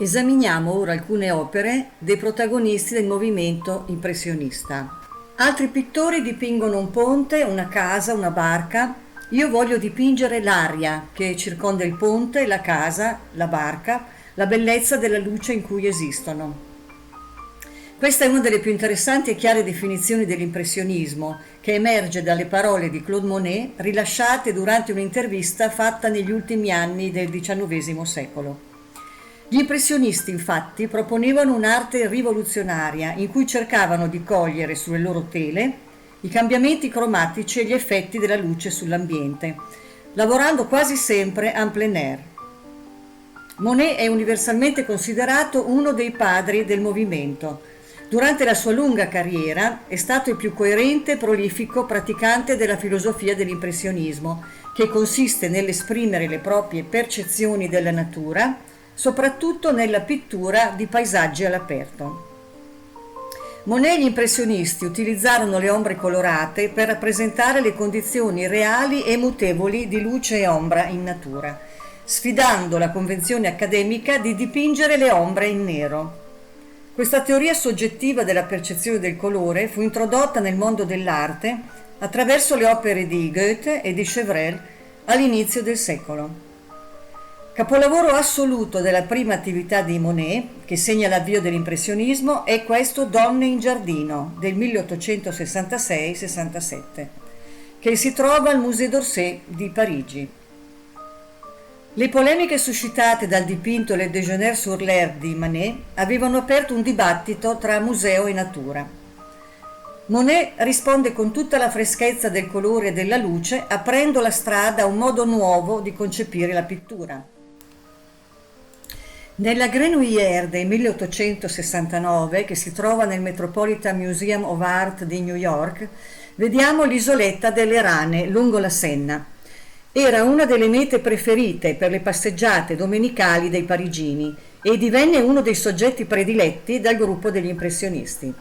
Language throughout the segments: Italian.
Esaminiamo ora alcune opere dei protagonisti del movimento impressionista. Altri pittori dipingono un ponte, una casa, una barca. Io voglio dipingere l'aria che circonda il ponte, la casa, la barca, la bellezza della luce in cui esistono. Questa è una delle più interessanti e chiare definizioni dell'impressionismo, che emerge dalle parole di Claude Monet rilasciate durante un'intervista fatta negli ultimi anni del XIX secolo. Gli impressionisti, infatti, proponevano un'arte rivoluzionaria in cui cercavano di cogliere sulle loro tele i cambiamenti cromatici e gli effetti della luce sull'ambiente, lavorando quasi sempre en plein air. Monet è universalmente considerato uno dei padri del movimento. Durante la sua lunga carriera è stato il più coerente e prolifico praticante della filosofia dell'impressionismo, che consiste nell'esprimere le proprie percezioni della natura, soprattutto nella pittura di paesaggi all'aperto. Monet e gli impressionisti utilizzarono le ombre colorate per rappresentare le condizioni reali e mutevoli di luce e ombra in natura, sfidando la convenzione accademica di dipingere le ombre in nero. Questa teoria soggettiva della percezione del colore fu introdotta nel mondo dell'arte attraverso le opere di Goethe e di Chevreul all'inizio del secolo. Capolavoro assoluto della prima attività di Monet, che segna l'avvio dell'impressionismo, è questo Donne in giardino del 1866-67, che si trova al Musée d'Orsay di Parigi. Le polemiche suscitate dal dipinto Le Déjeuner sur l'herbe di Manet avevano aperto un dibattito tra museo e natura. Monet risponde con tutta la freschezza del colore e della luce, aprendo la strada a un modo nuovo di concepire la pittura. Nella Grenouillère del 1869, che si trova nel Metropolitan Museum of Art di New York, vediamo l'isoletta delle rane lungo la Senna. Era una delle mete preferite per le passeggiate domenicali dei parigini e divenne uno dei soggetti prediletti dal gruppo degli impressionisti.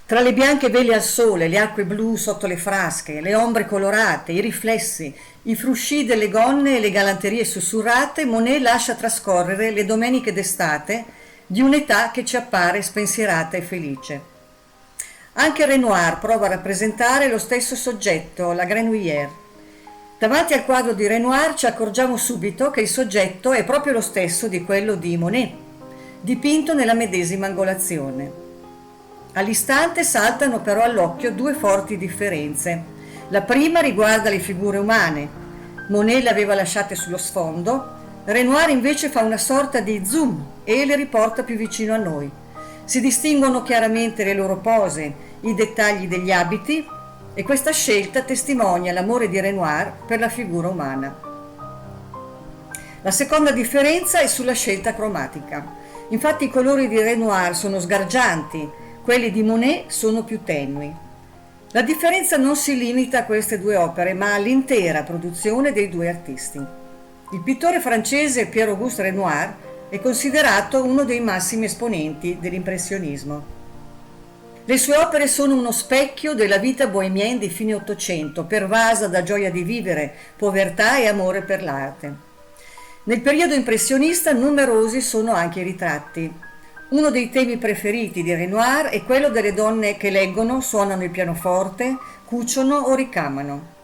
Tra le bianche vele al sole, le acque blu sotto le frasche, le ombre colorate, i riflessi, i frusci delle gonne e le galanterie sussurrate, Monet lascia trascorrere le domeniche d'estate di un'età che ci appare spensierata e felice. Anche Renoir prova a rappresentare lo stesso soggetto, la Grenouillère. Davanti al quadro di Renoir ci accorgiamo subito che il soggetto è proprio lo stesso di quello di Monet, dipinto nella medesima angolazione. All'istante saltano però all'occhio due forti differenze. La prima riguarda le figure umane. Monet le aveva lasciate sullo sfondo, Renoir invece fa una sorta di zoom e le riporta più vicino a noi. Si distinguono chiaramente le loro pose, i dettagli degli abiti, e questa scelta testimonia l'amore di Renoir per la figura umana. La seconda differenza è sulla scelta cromatica. Infatti i colori di Renoir sono sgargianti, quelli di Monet sono più tenui. La differenza non si limita a queste due opere, ma all'intera produzione dei due artisti. Il pittore francese Pierre-Auguste Renoir è considerato uno dei massimi esponenti dell'impressionismo. Le sue opere sono uno specchio della vita bohemienne di fine Ottocento, pervasa da gioia di vivere, povertà e amore per l'arte. Nel periodo impressionista numerosi sono anche i ritratti. Uno dei temi preferiti di Renoir è quello delle donne che leggono, suonano il pianoforte, cuciono o ricamano.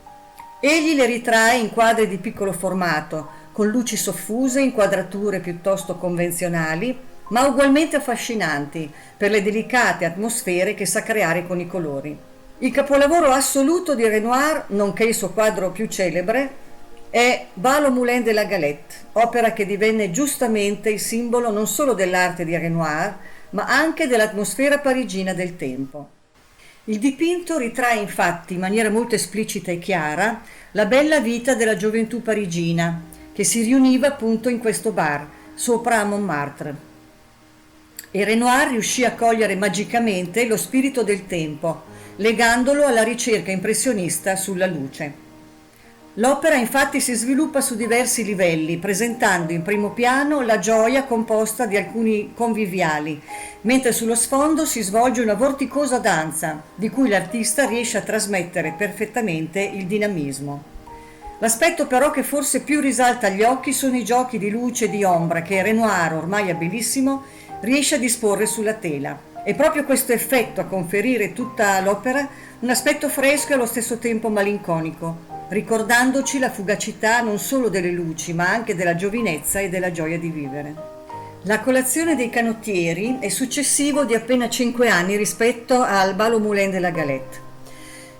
Egli le ritrae in quadri di piccolo formato, con luci soffuse, inquadrature piuttosto convenzionali, ma ugualmente affascinanti per le delicate atmosfere che sa creare con i colori. Il capolavoro assoluto di Renoir, nonché il suo quadro più celebre, è Bal au Moulin de la Galette, opera che divenne giustamente il simbolo non solo dell'arte di Renoir, ma anche dell'atmosfera parigina del tempo. Il dipinto ritrae infatti in maniera molto esplicita e chiara la bella vita della gioventù parigina, che si riuniva appunto in questo bar, sopra a Montmartre. E Renoir riuscì a cogliere magicamente lo spirito del tempo, legandolo alla ricerca impressionista sulla luce. L'opera infatti si sviluppa su diversi livelli, presentando in primo piano la gioia composta di alcuni conviviali, mentre sullo sfondo si svolge una vorticosa danza, di cui l'artista riesce a trasmettere perfettamente il dinamismo. L'aspetto però che forse più risalta agli occhi sono i giochi di luce e di ombra che Renoir, ormai abilissimo, riesce a disporre sulla tela. È proprio questo effetto a conferire tutta l'opera un aspetto fresco e allo stesso tempo malinconico, ricordandoci la fugacità non solo delle luci ma anche della giovinezza e della gioia di vivere. La colazione dei canottieri è successivo di appena 5 anni rispetto al Bal au Moulin de la Galette.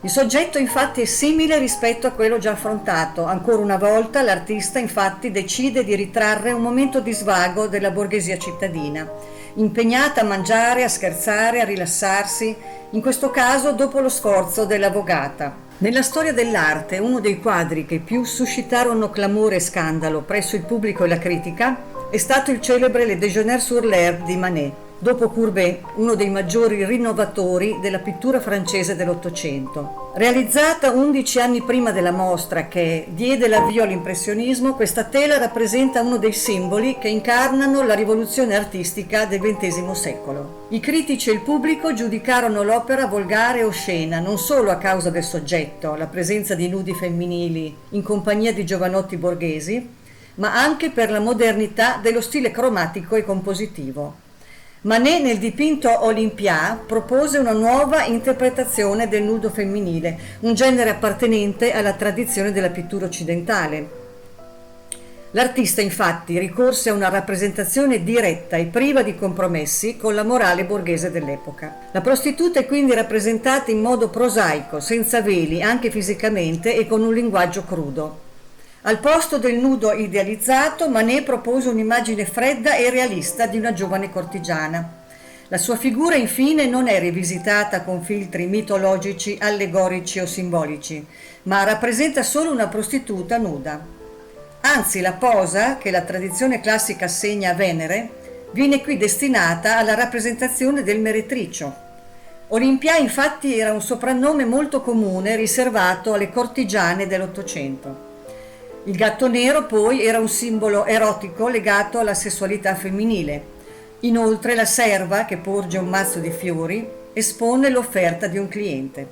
Il soggetto infatti è simile rispetto a quello già affrontato. Ancora una volta l'artista infatti decide di ritrarre un momento di svago della borghesia cittadina, impegnata a mangiare, a scherzare, a rilassarsi, in questo caso dopo lo sforzo della vogata. Nella storia dell'arte, uno dei quadri che più suscitarono clamore e scandalo presso il pubblico e la critica è stato il celebre Le Déjeuner sur l'herbe di Manet, dopo Courbet, uno dei maggiori rinnovatori della pittura francese dell'Ottocento. Realizzata 11 anni prima della mostra che diede l'avvio all'impressionismo, questa tela rappresenta uno dei simboli che incarnano la rivoluzione artistica del XX secolo. I critici e il pubblico giudicarono l'opera volgare e oscena non solo a causa del soggetto, la presenza di nudi femminili in compagnia di giovanotti borghesi, ma anche per la modernità dello stile cromatico e compositivo. Manet nel dipinto Olympia propose una nuova interpretazione del nudo femminile, un genere appartenente alla tradizione della pittura occidentale. L'artista infatti ricorse a una rappresentazione diretta e priva di compromessi con la morale borghese dell'epoca. La prostituta è quindi rappresentata in modo prosaico, senza veli, anche fisicamente e con un linguaggio crudo. Al posto del nudo idealizzato, Manet propose un'immagine fredda e realista di una giovane cortigiana. La sua figura infine non è rivisitata con filtri mitologici, allegorici o simbolici, ma rappresenta solo una prostituta nuda. Anzi, la posa, che la tradizione classica assegna a Venere, viene qui destinata alla rappresentazione del meretricio. Olympia infatti era un soprannome molto comune riservato alle cortigiane dell'Ottocento. Il gatto nero poi era un simbolo erotico legato alla sessualità femminile. Inoltre la serva, che porge un mazzo di fiori, espone l'offerta di un cliente.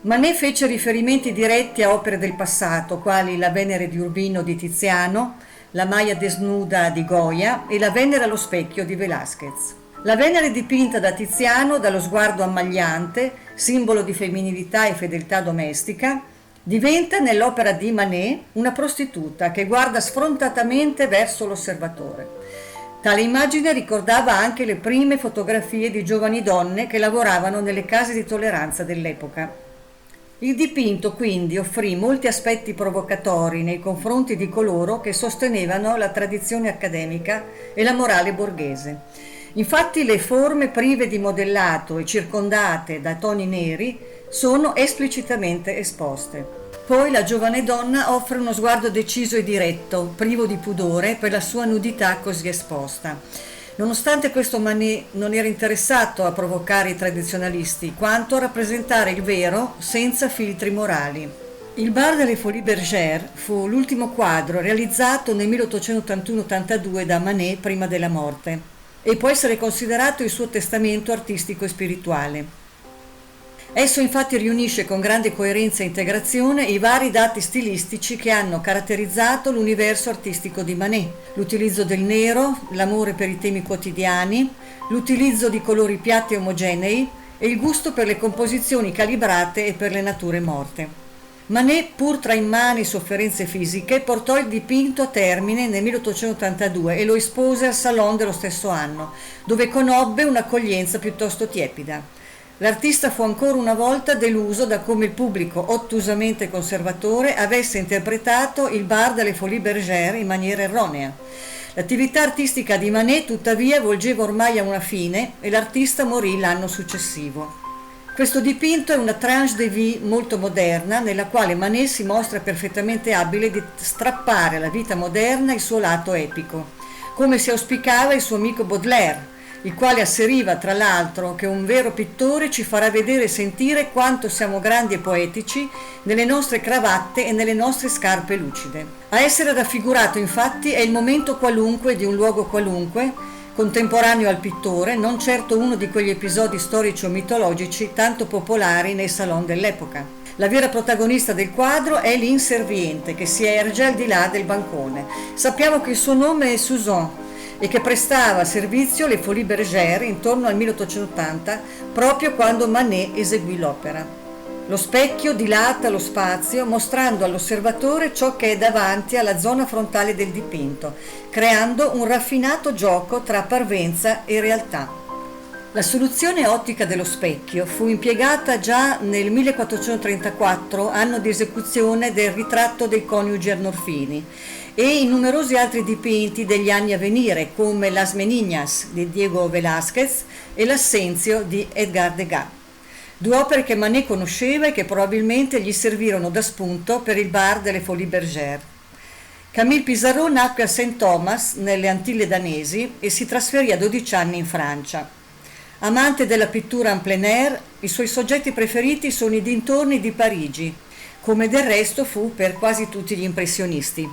Manet fece riferimenti diretti a opere del passato, quali la Venere di Urbino di Tiziano, la Maia desnuda di Goya e la Venere allo specchio di Velázquez. La Venere dipinta da Tiziano, dallo sguardo ammagliante, simbolo di femminilità e fedeltà domestica, diventa nell'opera di Manet una prostituta che guarda sfrontatamente verso l'osservatore. Tale immagine ricordava anche le prime fotografie di giovani donne che lavoravano nelle case di tolleranza dell'epoca. Il dipinto quindi offrì molti aspetti provocatori nei confronti di coloro che sostenevano la tradizione accademica e la morale borghese. Infatti le forme prive di modellato e circondate da toni neri sono esplicitamente esposte. Poi la giovane donna offre uno sguardo deciso e diretto, privo di pudore per la sua nudità così esposta. Nonostante questo, Manet non era interessato a provocare i tradizionalisti, quanto a rappresentare il vero senza filtri morali. Il Bar delle Folies Bergère fu l'ultimo quadro realizzato nel 1881-82 da Manet prima della morte e può essere considerato il suo testamento artistico e spirituale. Esso infatti riunisce con grande coerenza e integrazione i vari dati stilistici che hanno caratterizzato l'universo artistico di Manet: l'utilizzo del nero, l'amore per i temi quotidiani, l'utilizzo di colori piatti e omogenei e il gusto per le composizioni calibrate e per le nature morte. Manet, pur tra immani sofferenze fisiche, portò il dipinto a termine nel 1882 e lo espose al Salon dello stesso anno, dove conobbe un'accoglienza piuttosto tiepida. L'artista fu ancora una volta deluso da come il pubblico, ottusamente conservatore, avesse interpretato il Bar delle Folies Bergère in maniera erronea. L'attività artistica di Manet, tuttavia, volgeva ormai a una fine e l'artista morì l'anno successivo. Questo dipinto è una tranche de vie molto moderna, nella quale Manet si mostra perfettamente abile di strappare alla vita moderna il suo lato epico, come si auspicava il suo amico Baudelaire, il quale asseriva tra l'altro che un vero pittore ci farà vedere e sentire quanto siamo grandi e poetici nelle nostre cravatte e nelle nostre scarpe lucide. A essere raffigurato infatti è il momento qualunque di un luogo qualunque, contemporaneo al pittore, non certo uno di quegli episodi storici o mitologici tanto popolari nei salon dell'epoca. La vera protagonista del quadro è l'inserviente che si erge al di là del bancone. Sappiamo che il suo nome è Suzanne e che prestava servizio alle Folies Bergère intorno al 1880, proprio quando Manet eseguì l'opera. Lo specchio dilata lo spazio mostrando all'osservatore ciò che è davanti alla zona frontale del dipinto, creando un raffinato gioco tra parvenza e realtà. La soluzione ottica dello specchio fu impiegata già nel 1434, anno di esecuzione del ritratto dei coniugi Arnolfini, e in numerosi altri dipinti degli anni a venire, come Las Meninas di Diego Velázquez e l'Assenzio di Edgar Degas. Due opere che Manet conosceva e che probabilmente gli servirono da spunto per il bar delle Folies Bergère. Camille Pissarro nacque a St. Thomas, nelle Antille danesi, e si trasferì a 12 anni in Francia. Amante della pittura en plein air, i suoi soggetti preferiti sono i dintorni di Parigi, come del resto fu per quasi tutti gli impressionisti.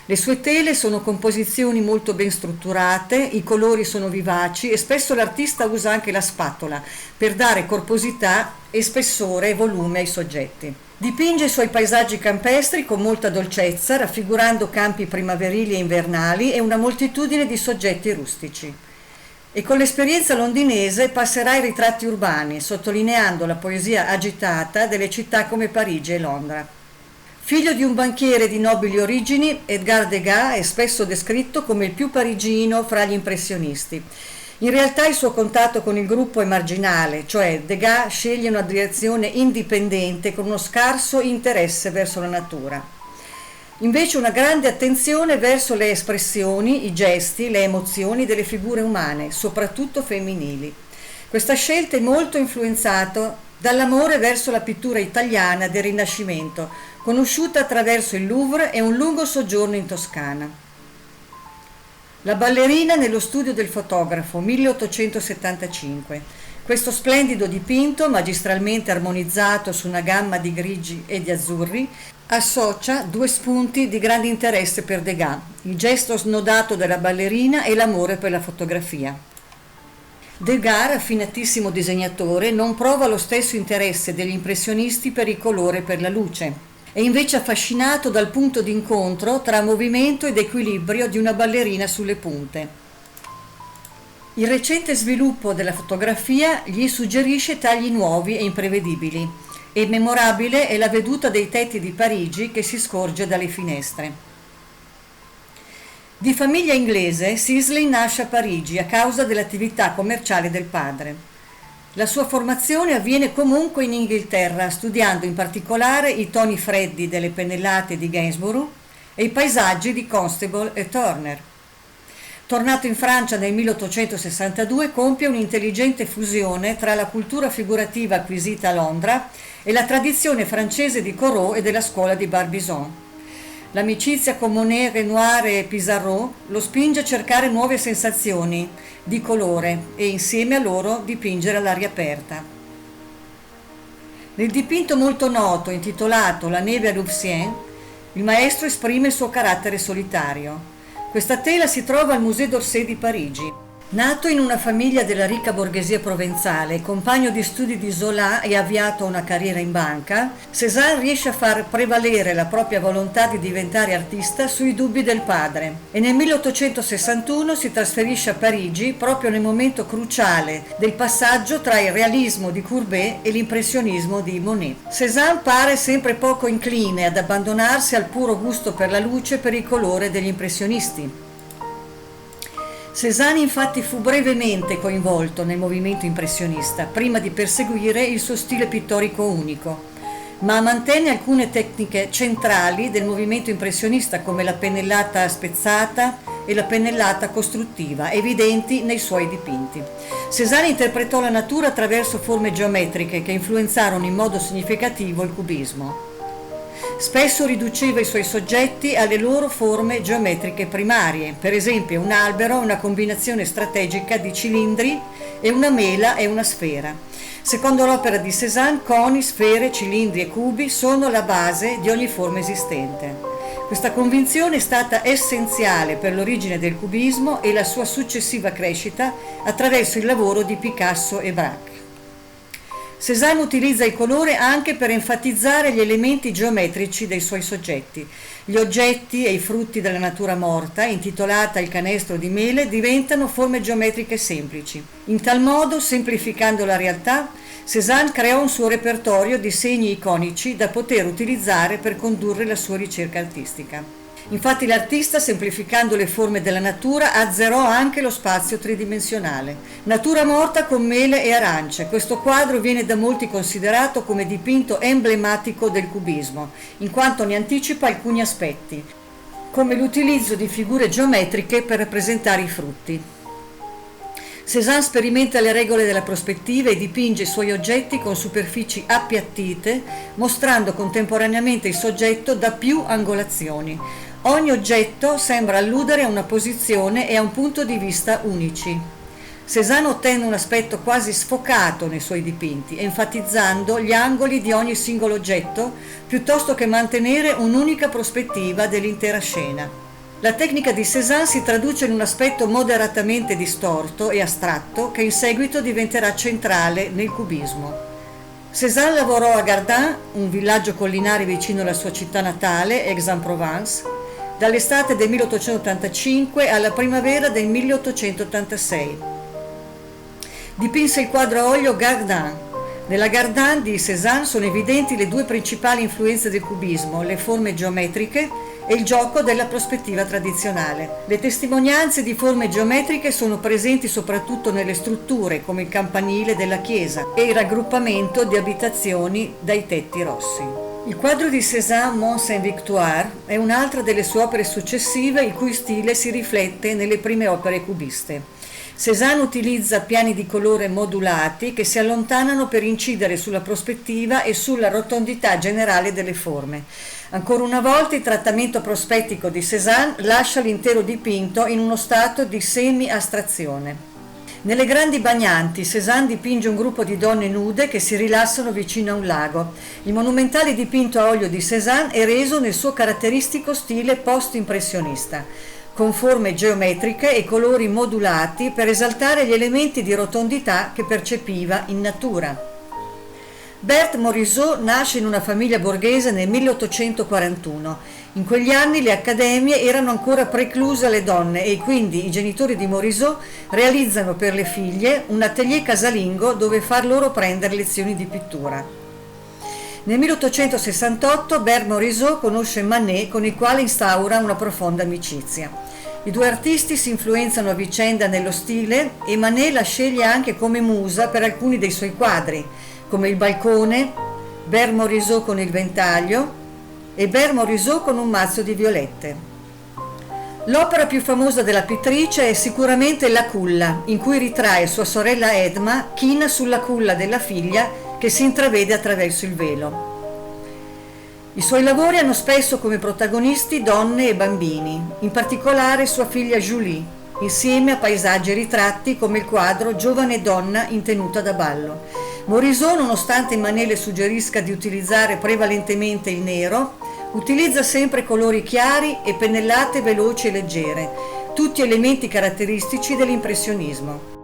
Le sue tele sono composizioni molto ben strutturate, i colori sono vivaci e spesso l'artista usa anche la spatola per dare corposità e spessore e volume ai soggetti. Dipinge i suoi paesaggi campestri con molta dolcezza, raffigurando campi primaverili e invernali e una moltitudine di soggetti rustici. E con l'esperienza londinese passerà ai ritratti urbani, sottolineando la poesia agitata delle città come Parigi e Londra. Figlio di un banchiere di nobili origini, Edgar Degas è spesso descritto come il più parigino fra gli impressionisti. In realtà il suo contatto con il gruppo è marginale, cioè Degas sceglie una direzione indipendente con uno scarso interesse verso la natura. Invece una grande attenzione verso le espressioni, i gesti, le emozioni delle figure umane, soprattutto femminili. Questa scelta è molto influenzata dall'amore verso la pittura italiana del Rinascimento, conosciuta attraverso il Louvre e un lungo soggiorno in Toscana. La ballerina nello studio del fotografo, 1875. Questo splendido dipinto, magistralmente armonizzato su una gamma di grigi e di azzurri, associa due spunti di grande interesse per Degas, il gesto snodato della ballerina e l'amore per la fotografia. Degas, raffinatissimo disegnatore, non prova lo stesso interesse degli impressionisti per il colore e per la luce. È invece affascinato dal punto d'incontro tra movimento ed equilibrio di una ballerina sulle punte. Il recente sviluppo della fotografia gli suggerisce tagli nuovi e imprevedibili, e memorabile è la veduta dei tetti di Parigi che si scorge dalle finestre. Di famiglia inglese, Sisley nasce a Parigi a causa dell'attività commerciale del padre. La sua formazione avviene comunque in Inghilterra, studiando in particolare i toni freddi delle pennellate di Gainsborough e i paesaggi di Constable e Turner. Tornato in Francia nel 1862, compie un'intelligente fusione tra la cultura figurativa acquisita a Londra e la tradizione francese di Corot e della scuola di Barbizon. L'amicizia con Monet, Renoir e Pissarro lo spinge a cercare nuove sensazioni di colore e insieme a loro dipingere all'aria aperta. Nel dipinto molto noto intitolato La neve a Louvciennes, il maestro esprime il suo carattere solitario. Questa tela si trova al Musée d'Orsay di Parigi. Nato in una famiglia della ricca borghesia provenzale, compagno di studi di Zola e avviato a una carriera in banca, Cézanne riesce a far prevalere la propria volontà di diventare artista sui dubbi del padre e nel 1861 si trasferisce a Parigi proprio nel momento cruciale del passaggio tra il realismo di Courbet e l'impressionismo di Monet. Cézanne pare sempre poco incline ad abbandonarsi al puro gusto per la luce e per il colore degli impressionisti. Cézanne infatti fu brevemente coinvolto nel movimento impressionista, prima di perseguire il suo stile pittorico unico, ma mantenne alcune tecniche centrali del movimento impressionista come la pennellata spezzata e la pennellata costruttiva, evidenti nei suoi dipinti. Cézanne interpretò la natura attraverso forme geometriche che influenzarono in modo significativo il cubismo. Spesso riduceva i suoi soggetti alle loro forme geometriche primarie, per esempio un albero è una combinazione strategica di cilindri e una mela e una sfera. Secondo l'opera di Cézanne, coni, sfere, cilindri e cubi sono la base di ogni forma esistente. Questa convinzione è stata essenziale per l'origine del cubismo e la sua successiva crescita attraverso il lavoro di Picasso e Braque. Cézanne utilizza il colore anche per enfatizzare gli elementi geometrici dei suoi soggetti. Gli oggetti e i frutti della natura morta, intitolata Il canestro di mele, diventano forme geometriche semplici. In tal modo, semplificando la realtà, Cézanne creò un suo repertorio di segni iconici da poter utilizzare per condurre la sua ricerca artistica. Infatti l'artista, semplificando le forme della natura, azzerò anche lo spazio tridimensionale. Natura morta con mele e arance. Questo quadro viene da molti considerato come dipinto emblematico del cubismo, in quanto ne anticipa alcuni aspetti, come l'utilizzo di figure geometriche per rappresentare i frutti. Cézanne sperimenta le regole della prospettiva e dipinge i suoi oggetti con superfici appiattite, mostrando contemporaneamente il soggetto da più angolazioni. Ogni oggetto sembra alludere a una posizione e a un punto di vista unici. Cézanne ottenne un aspetto quasi sfocato nei suoi dipinti, enfatizzando gli angoli di ogni singolo oggetto, piuttosto che mantenere un'unica prospettiva dell'intera scena. La tecnica di Cézanne si traduce in un aspetto moderatamente distorto e astratto che in seguito diventerà centrale nel cubismo. Cézanne lavorò a Gardin, un villaggio collinare vicino alla sua città natale, Aix-en-Provence, dall'estate del 1885 alla primavera del 1886. Dipinse il quadro a olio Gardin. Nella Gardin di Cézanne sono evidenti le due principali influenze del cubismo, le forme geometriche e il gioco della prospettiva tradizionale. Le testimonianze di forme geometriche sono presenti soprattutto nelle strutture, come il campanile della chiesa e il raggruppamento di abitazioni dai tetti rossi. Il quadro di Cézanne Mont Saint-Victoire è un'altra delle sue opere successive, il cui stile si riflette nelle prime opere cubiste. Cézanne utilizza piani di colore modulati che si allontanano per incidere sulla prospettiva e sulla rotondità generale delle forme. Ancora una volta il trattamento prospettico di Cézanne lascia l'intero dipinto in uno stato di semi-astrazione. Nelle grandi bagnanti, Cézanne dipinge un gruppo di donne nude che si rilassano vicino a un lago. Il monumentale dipinto a olio di Cézanne è reso nel suo caratteristico stile post-impressionista, con forme geometriche e colori modulati per esaltare gli elementi di rotondità che percepiva in natura. Berthe Morisot nasce in una famiglia borghese nel 1841. In quegli anni le accademie erano ancora precluse alle donne e quindi i genitori di Morisot realizzano per le figlie un atelier casalingo dove far loro prendere lezioni di pittura. Nel 1868 Berthe Morisot conosce Manet, con il quale instaura una profonda amicizia. I due artisti si influenzano a vicenda nello stile e Manet la sceglie anche come musa per alcuni dei suoi quadri, come Il balcone, Berthe Morisot con il ventaglio e Berthe Morisot con un mazzo di violette. L'opera più famosa della pittrice è sicuramente La culla, in cui ritrae sua sorella Edma china sulla culla della figlia che si intravede attraverso il velo. I suoi lavori hanno spesso come protagonisti donne e bambini, in particolare sua figlia Julie, insieme a paesaggi e ritratti come il quadro Giovane donna in tenuta da ballo. Morisot, nonostante Manet le suggerisca di utilizzare prevalentemente il nero, utilizza sempre colori chiari e pennellate veloci e leggere, tutti elementi caratteristici dell'impressionismo.